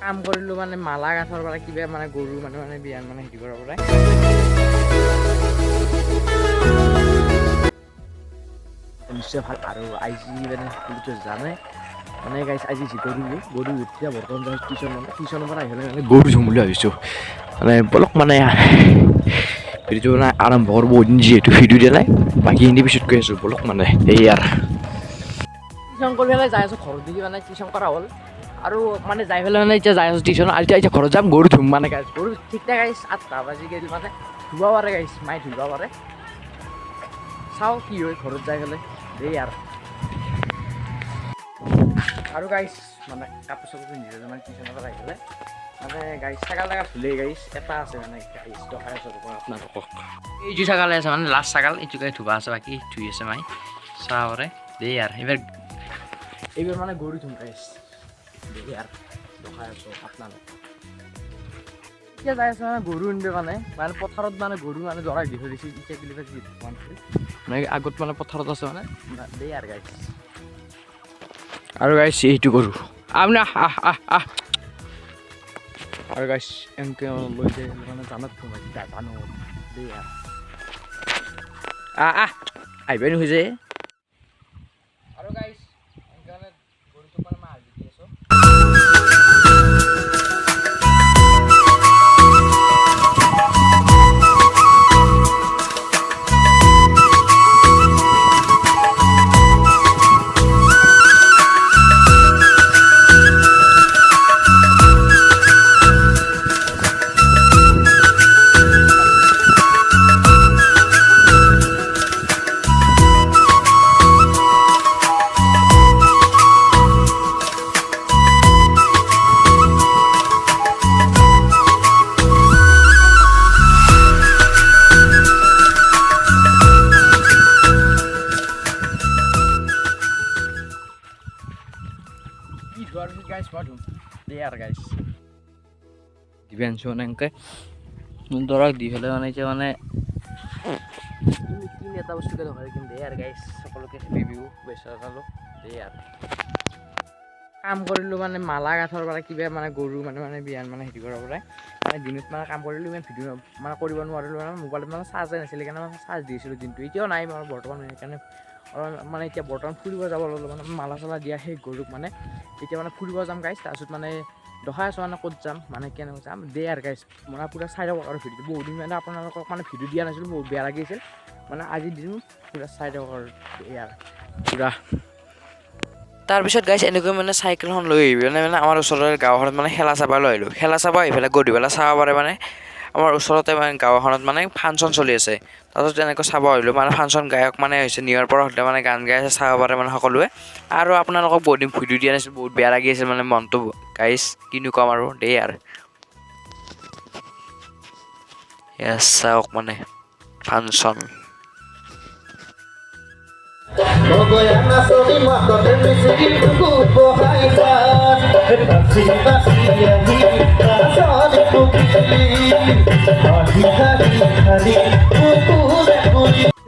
কাম কৰিলোঁ মানে মালা গাঠৰ পৰা কিবা মানে গৰু মানে বিয়ান মানে হেৰি কৰাৰ পৰা নিশ্চয় ভাল আৰু আজি মানে তুমিতো জানে মানে গাইছ আজি যি গৰু এতিয়া বৰ্তমান যাই টিউশ্যনৰ পৰা আহিলে মানে গৰু ধুম বুলি ভাবিছোঁ মানে বলক মানে ভিডিঅ'টো মানে আৰম্ভ কৰিব যিহেতু ভিডিঅ' দিয়া নাই বাকীখিনি পিছত কৈ আছোঁ বলক মানে এই আৰু টিউশ্যন কৰি পেলাই যাই আছোঁ ঘৰত দেখি মানে টিউশ্যন কৰা হ'ল আৰু মানে যাই পেলাই মানে এতিয়া যাই আছোঁ টিউশ্যন আৰু এতিয়া ঘৰত যাম গৰু ধুম মানে গাইছ গৰু ঠিক ঠাক গাইছ 8টা বাজি গ'ল মানে ধুব পাৰে গাইছ মায়ে ধুব পাৰে চাওঁ কি হয় ঘৰত যাই পেলাই দেই আৰু গাইছ মানে কাপোৰ চাপোৰ পিন্ধি মানে টিউশ্যনৰ পৰা আহি পেলাই মানে গাইছ ছাগাল ধুলেই গাইছ এটা আছে মানে গাইছ দেখাই আছোঁ আপোনালোকক এইটো ছাগালে আছে মানে লাষ্ট ছাগাল এইটো গাই ধুবা আছে বাকী ধুই আছে মাই চাহ কৰে দেই এইবাৰ মানে গৰু ধুম গাইছ দেই দেখাই আছোঁ আপোনালোকক এতিয়া যাই আছে মানে গৰু আনিব মানে পথাৰত মানে গৰু মানে জৰাই দি থৈ দিছে এতিয়া কিলিপা যি মানে আগত মানে পথাৰত আছে মানে দেই গাইছ আৰু গাইছ এইটো গৰু আপুনি আৰু গাইছ এনেকৈ লৈ যায় মানে জানত সোমাইছে জানো দেই আহিবই নহয় যে আৰু গাইছ এনেকৈ মানে গৰুটোক মানে মই হাজি দি আছোঁ guys waduh liar guys dimension এনেকৈ ধৰক দি হ'লে মানে যে মানে কিনি এটা বস্তুকে ধৰে কিন্তু ইয়াৰ গাইছ সকলোকে ৰিভিউ বেচালো ইয়াৰ কাম কৰিলোঁ মানে মালা গাঠৰ পৰা কিবা মানে গৰু মানে বিয়ান মানে হেৰি কৰাৰ পৰা মানে দিনত মানে কাম কৰিলোঁ ইমান ভিডিঅ' মানে কৰিব নোৱাৰিলোঁ মানে মোবাইলত মানে চাৰ্জে নাছিলে সেইকাৰণে মানে চাৰ্জ দিছিলোঁ দিনটো এতিয়াও নাই মানে বৰ্তমান সেইকাৰণে মানে এতিয়া বৰ্তমান ফুৰিব যাব ল'লোঁ মানে মালা চালা দিয়া সেই গৰুক মানে এতিয়া মানে ফুৰিব যাম গাইছ তাৰপিছত মানে দেখাই আছোঁ মানে ক'ত যাম মানে কেনেকৈ যাম দেই আৰু গাইছ মানে পূৰা চাই থাকক আৰু ভিডিঅ'টো বহুত দিন মানে আপোনালোকক মানে ভিডিঅ' দিয়া নাছিলোঁ বহুত বেয়া লাগিছিল মানে আজি দিন পূৰা চাই থাকক আৰু ইয়াৰ পূৰা তাৰপিছত গাইছ এনেকৈ মানে চাইকেলখন লৈ আহিবি মানে আমাৰ ওচৰৰে গাঁওখনত মানে খেলা চাব লৈ আহিলোঁ খেলা চাব আহি পেলাই গধূলিবেলা চাব পাৰে মানে আমাৰ ওচৰতে মানে গাঁওখনত মানে ফাংচন চলি আছে তাৰপিছত তেনেকৈ চাব আহিলোঁ মানে ফাংচন গায়ক মানে হৈছে নিয়ৰ পৰা হ'লে মানে গান গাই আছে চাব পাৰে মানে সকলোৱে আৰু আপোনালোকক বহুত দিন ভিডিঅ' দিয়া নাছিলোঁ বহুত বেয়া লাগি আছে মানে মনটো গাইছ কিনো ক'ম আৰু দেই আৰু চাওক মানে ফাংচন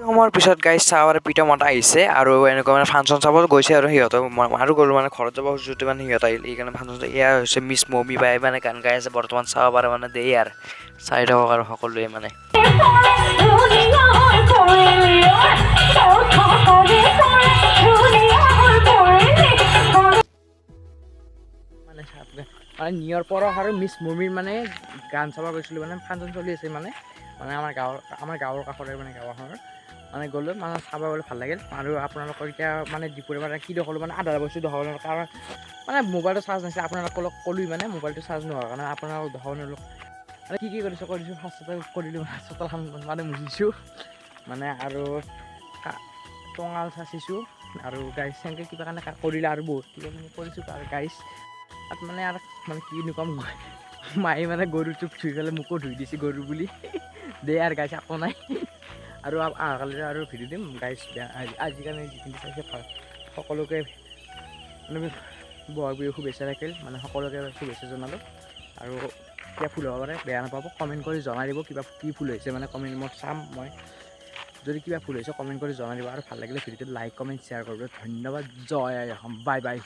সময়ৰ পিছত গাইছ চাওঁ আৰু পিতা মতা আহিছে আৰু এনেকুৱা মানে ফাংচন চাব গৈছে আৰু সিহঁতৰ আৰু গ'লোঁ মানে ঘৰত যাব খুজোঁতে মানে সিহঁত আহিল এইকাৰণে ফাংচন এয়া হৈছে মিছ মমি বাই মানে গান গাই আছে বৰ্তমান চাব পাৰে মানে দেই আৰু চাই থাকক আৰু সকলোৱে মানে মানে নিয়ৰ পৰশ আৰু মিছ মমিৰ মানে গান চাব গৈছিলোঁ মানে ফাংচন চলি আছে মানে আমাৰ গাঁৱৰ কাষৰে মানে গাঁওখনৰ মানে গ'লোঁ মানে চাব গ'লে ভাল লাগিল আৰু আপোনালোকৰ এতিয়া মানে দুপৰীয়া মানে কি দেখালোঁ মানে আধা বস্তু দেখাবলৈ কাৰণ মানে মোবাইলটো চাৰ্জ নাছিলে আপোনালোকক ক'লোৱে মানে মোবাইলটো চাৰ্জ নোহোৱাৰ কাৰণে আপোনালোকক দেখাব নোৱাৰিলোঁ মানে কি কৰিছোঁ ফাৰ্ষ্টতে কৰিলোঁ চোতালখন মানে মুচিছোঁ মানে আৰু টঙাল চাচিছোঁ আৰু গাইছ এনেকৈ কিবা কাৰণে কৰিলে আৰু বহুত কিবা কিবি কৰিছোঁ আৰু গাইছ তাত মানে আৰু মানে কি নক'ম মায়ে মানে গৰুটো ধুই পেলাই মোকো ধুই দিছে গৰু বুলি দেই আৰু গাইছ একো নাই আৰু অহাকালি আৰু ভিডিঅ' দিম গাইছ আজিকালি যিখিনি চাইছে সকলোকে মানে বহাগ বিহু শুভেচ্ছা থাকিল মানে সকলোকে শুভেচ্ছা জনালোঁ আৰু কিবা ভুল হ'ব পাৰে বেয়া নাপাব কমেণ্ট কৰি জনাই দিব কিবা কি ভুল হৈছে মানে কমেণ্ট মই চাম মই যদি কিবা ভুল হৈছে কমেণ্ট কৰি জনাই দিব আৰু ভাল লাগিলে ভিডিঅ'টো লাইক কমেণ্ট শ্বেয়াৰ কৰিব ধন্যবাদ জয় আই অসম বাই বাই